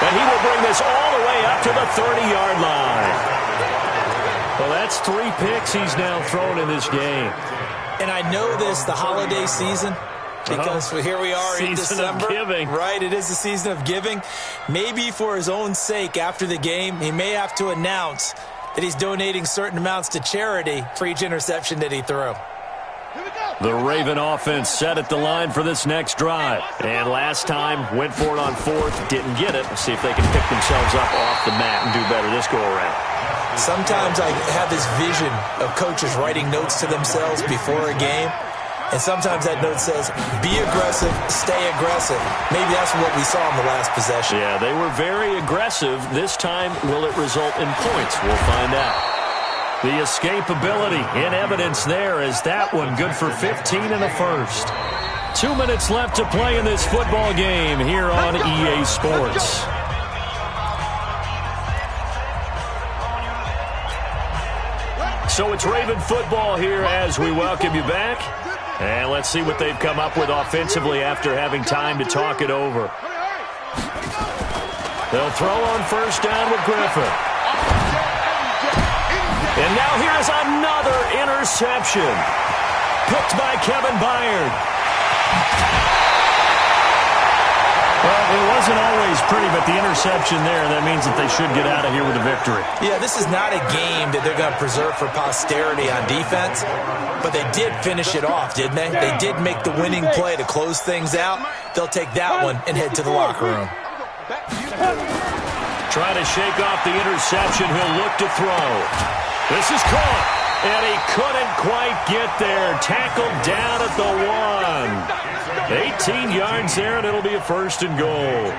And he will bring this all the way up to the 30-yard line. Well, that's 3 picks he's now thrown in this game. And I know this, the holiday season, because here we are in December. Season of giving. Right, it is the season of giving. Maybe for his own sake, after the game, he may have to announce that he's donating certain amounts to charity for each interception that he threw. The Raven offense set at the line for this next drive. And last time, went for it on 4th, didn't get it. Let's see if they can pick themselves up off the mat and do better this go-around. Sometimes I have this vision of coaches writing notes to themselves before a game. And sometimes that note says, be aggressive, stay aggressive. Maybe that's what we saw in the last possession. Yeah, they were very aggressive. This time, will it result in points? We'll find out. The escapability in evidence there as that one good for 15 in the first. 2 minutes left to play in this football game here on EA Sports. So it's Raven football here as we welcome you back. And let's see what they've come up with offensively after having time to talk it over. They'll throw on first down with Griffin. And now here's another interception. Picked by Kevin Byard. Well, it wasn't always pretty, but the interception there, that means that they should get out of here with a victory. Yeah, this is not a game that they're going to preserve for posterity on defense, but they did finish it off, didn't they? They did make the winning play to close things out. They'll take that one and head to the locker room. Try to shake off the interception. He'll look to throw. This is caught, and he couldn't quite get there. Tackled down at the 1. 18 yards there, and it'll be a first and goal.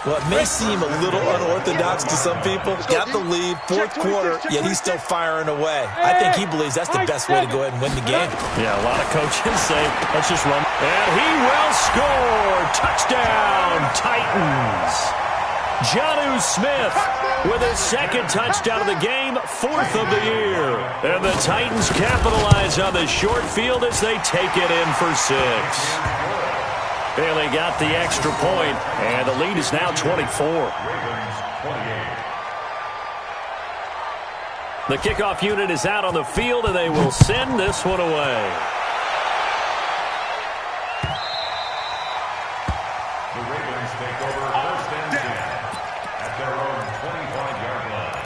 Well, it may seem a little unorthodox to some people. Got the lead, 4th quarter, yet he's still firing away. I think he believes that's the best way to go ahead and win the game. Yeah, a lot of coaches say, let's just run. And he will score. Touchdown, Titans. Jonnu Smith with his 2nd touchdown of the game, 4th of the year. And the Titans capitalize on the short field as they take it in for 6. Bailey got the extra point, and the lead is now 24. The kickoff unit is out on the field, and they will send this one away. The Ravens take over first and 10 at their own 25-yard line.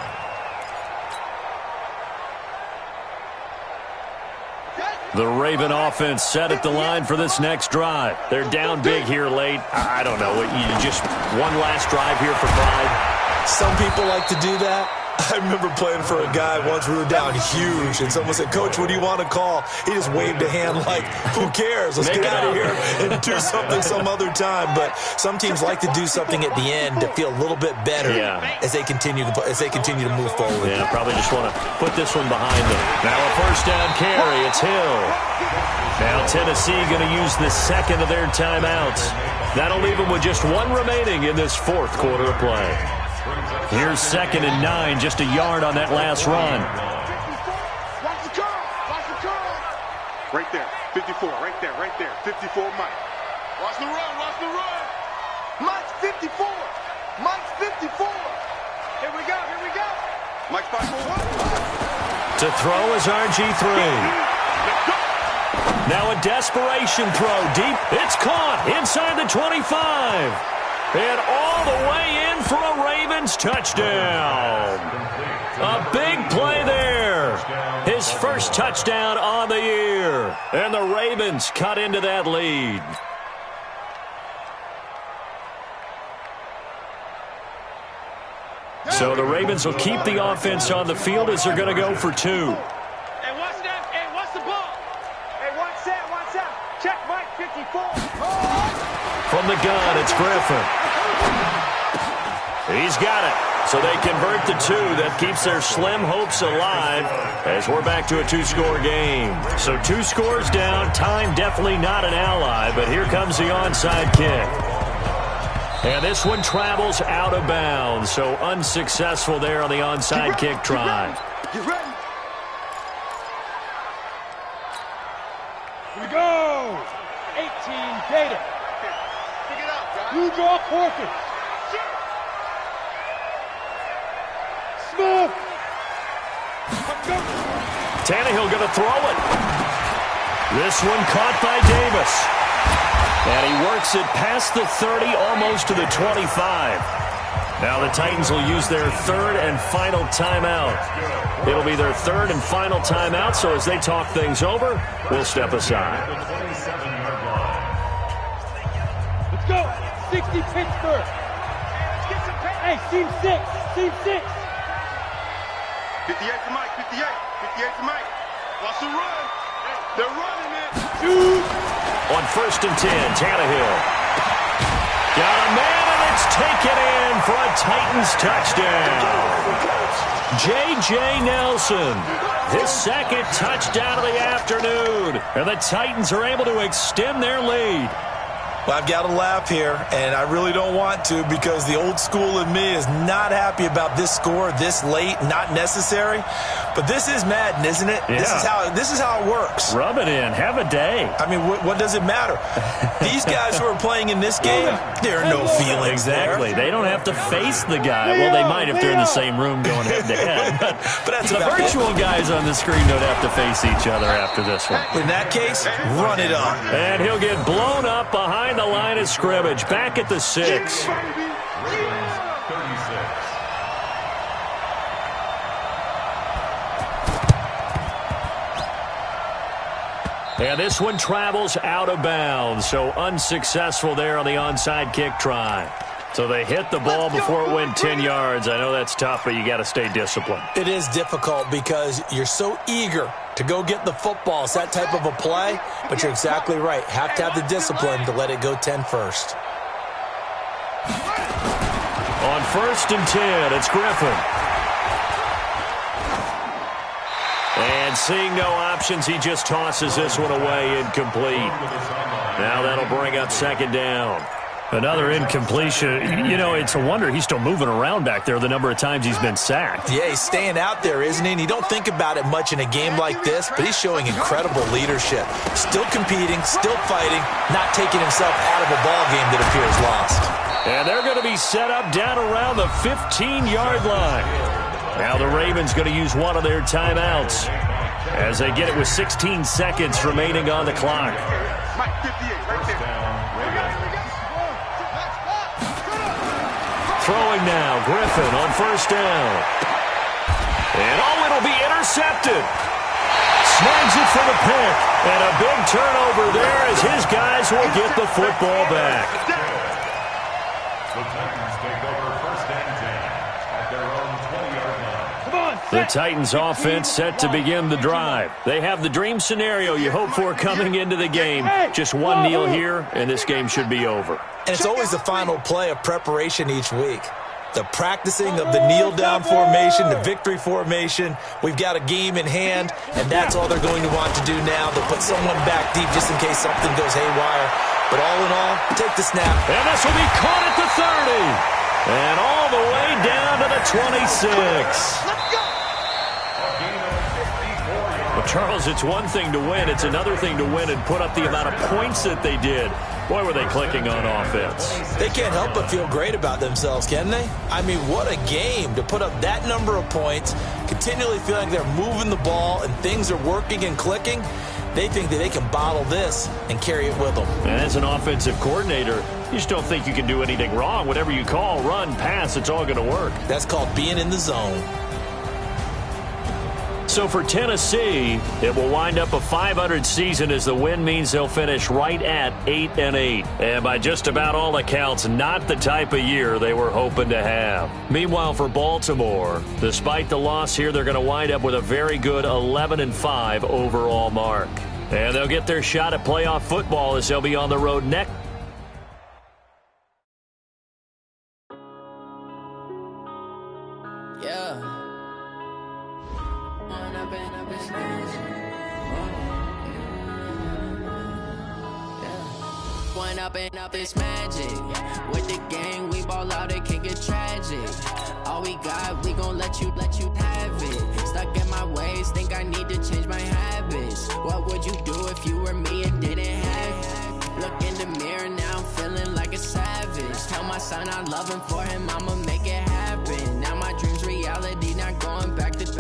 The Raven offense set at the line for this next drive. They're down big here late. I don't know. You just one last drive here for pride. Some people like to do that. I remember playing for a guy once. We were down huge, and someone said, Coach, what do you want to call? He just waved a hand like, who cares? Let's get out of here and do something some other time. But some teams like to do something at the end to feel a little bit better as they continue to move forward. Yeah, probably just want to put this one behind them. Now a first down carry. It's Hill. Now Tennessee going to use the 2nd of their timeouts. That'll leave them with just 1 remaining in this 4th quarter of play. Here's 2nd and 9, just a yard on that last run. Watch the curl. Watch the curl. Right there. 54. Right there. Right there. 54, Mike. Watch the run. Watch the run. Mike's 54. Mike's 54. Here we go. Here we go. Mike's 5-4-1. To throw is RG3. Now a desperation throw deep. It's caught inside the 25. And all the way in for a Ravens touchdown. A big play there. His first touchdown on the year. And the Ravens cut into that lead. So the Ravens will keep the offense on the field as they're going to go for 2. Hey, watch that. Hey, watch the ball. Hey, watch that. Watch that. Check Mike 54. From the gun, it's Griffin. He's got it. So they convert the 2. That keeps their slim hopes alive as we're back to a 2-score game. So 2 scores down. Time definitely not an ally, but here comes the onside kick. And this one travels out of bounds. So unsuccessful there on the onside kick try. Get ready. Here we data. Pick it up, guys. You draw courses. Smooth. Tannehill going to throw it. This one caught by Davis. And he works it past the 30, almost to the 25. Now the Titans will use their third and final timeout. It'll be their third and final timeout, so as they talk things over, we'll step aside. Let's go. 60 Pittsburgh. Hey, team 6. Team 6. 58 to Mike. 58 to Mike. Watch the run. They're running it. Dude. On 1st and 10, Tannehill. Got a man, and it's taken in for a Titans touchdown. J.J. Nelson, his second touchdown of the afternoon. And the Titans are able to extend their lead. Well, I've got to laugh here, and I really don't want to because the old school in me is not happy about this score this late, not necessary. But this is Madden, isn't it? Yeah. This is how it works. Rub it in. Have a day. I mean, what does it matter? These guys who are playing in this game, there are no feelings Exactly. there. They don't have to face the guy. Well, they might if they're in the same room going head-to-head. But that's the about virtual guys on the screen don't have to face each other after this one. In that case, run it up. And he'll get blown up behind the line of scrimmage. Back at the 6. And this one travels out of bounds, so unsuccessful there on the onside kick try. So they hit the ball before it went 10 yards. I know that's tough, but you got to stay disciplined. It is difficult because you're so eager to go get the football. It's that type of a play, but you're exactly right. Have to have the discipline to let it go 10 first. On 1st and 10, it's Griffin. And seeing no options, he just tosses this one away, incomplete. Now that'll bring up 2nd down. Another incompletion. You know, it's a wonder he's still moving around back there the number of times he's been sacked. Yeah, he's staying out there, isn't he? And you don't think about it much in a game like this, but he's showing incredible leadership. Still competing, still fighting, not taking himself out of a ball game that appears lost. And they're going to be set up down around the 15-yard line. Now the Ravens going to use one of their timeouts as they get it with 16 seconds remaining on the clock. Throwing now, Griffin on 1st down. And it'll be intercepted. Snags it for the pick. And a big turnover there as his guys will get the football back. The Titans take over 1st and 10 at their own 20-yard line. The Titans offense set to begin the drive. They have the dream scenario you hope for coming into the game. Just one kneel here, and this game should be over. And it's always the final play of preparation each week. The practicing of the kneel-down formation, the victory formation. We've got a game in hand, and that's all they're going to want to do now. They'll put someone back deep just in case something goes haywire. But all in all, take the snap. And this will be caught at the 30. And all the way down to the 26. Let's go. Well, Charles, it's one thing to win. It's another thing to win and put up the amount of points that they did. Boy, were they clicking on offense. They can't help but feel great about themselves, can they? I mean, what a game to put up that number of points, continually feeling like they're moving the ball and things are working and clicking. They think that they can bottle this and carry it with them. And as an offensive coordinator, you just don't think you can do anything wrong. Whatever you call, run, pass, it's all going to work. That's called being in the zone. So for Tennessee, it will wind up a 500 season as the win means they'll finish right at 8-8. And by just about all accounts, not the type of year they were hoping to have. Meanwhile, for Baltimore, despite the loss here, they're going to wind up with a very good 11-5 overall mark. And they'll get their shot at playoff football as they'll be on the road next. Up this magic with the gang, we ball out, it can get tragic. All we got, we gon' let you have it. Stuck in my ways, think I need to change my habits. What would you do if you were me and didn't have? Look in the mirror, now I'm feeling like a savage. Tell my son I love him, for him I'ma make it happen. Now my dream's reality, not going back to.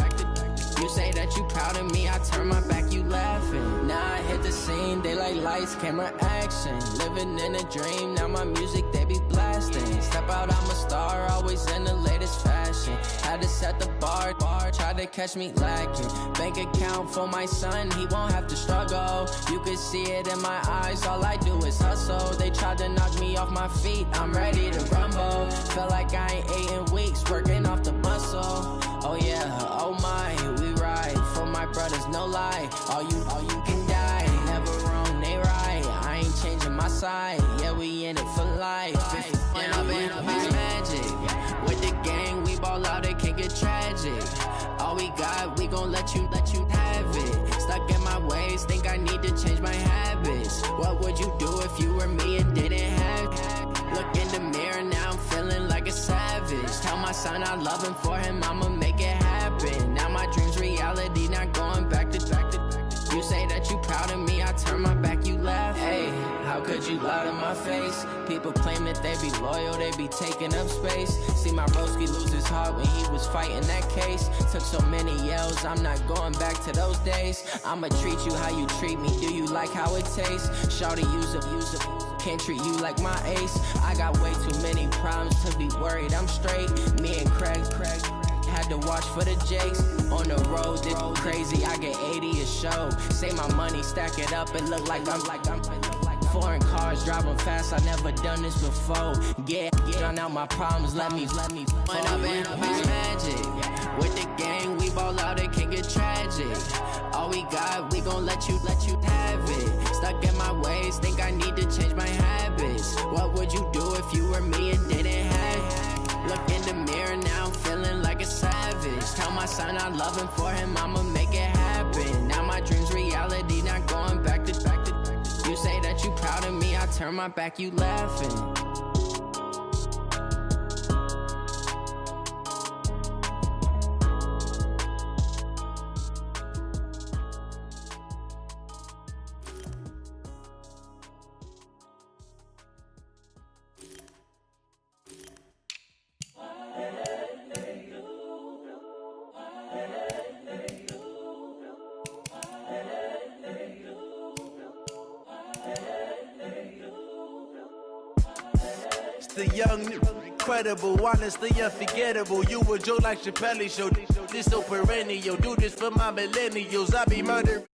You say that you proud of me, I turn my back, you laughing. Now I hit the scene, they like lights, camera, action. Living in a dream, now my music, they be blasting. Step out, I'm a star, always in the latest fashion. Had to set the bar, try to catch me lacking. Bank account for my son, he won't have to struggle. You can see it in my eyes, all I do is hustle. They tried to knock me off my feet, I'm ready to rumble. Feel like I ain't ate in weeks, working off the muscle. Oh yeah, oh my, we ride for my brothers, no lie. All you can die, never wrong, they right. I ain't changing my side, yeah, we in it for life. And up it's magic. With the gang, we ball out, it can get tragic. All we got, we gon' let you have it. Stuck in my ways, think I need to change my habits. What would you do if you were me and didn't have it? Look in the mirror, now I'm feeling like a savage. Tell my son I love him, for him I'ma make it happen. Now my dream's reality, not going back to. You say that you proud of me, I turn my back, you laugh. Hey, how could you lie to my face? People claim that they be loyal, they be taking up space. See my broski lose his heart when he was fighting that case. Took so many yells, I'm not going back to those days. I'ma treat you how you treat me, do you like how it tastes? Shawty, use it. Can't treat you like my ace. I got way too many problems to be worried, I'm straight. Me and Craig had to watch for the Jakes. On the road, this crazy, I get 80 a show. Say my money, stack it up, and look like I'm foreign cars, driving fast, I never done this before. Get drown out my problems, let me When up in it's magic. With the gang, we ball out, it can get tragic. All we got, we gon' let you have it. Stuck in my ways, think I need to change my habits. What would you do if you were me and didn't have it? Look in the mirror, now I'm feeling like a savage. Tell my son I love him, for him I'ma make it happen. Now my dream's reality, not going back to. You say that you proud of me, I turn my back, you laughing. The young, incredible, honestly unforgettable. You a joke like Chappelle Show. This so perennial. Do this for my millennials. I be murdering.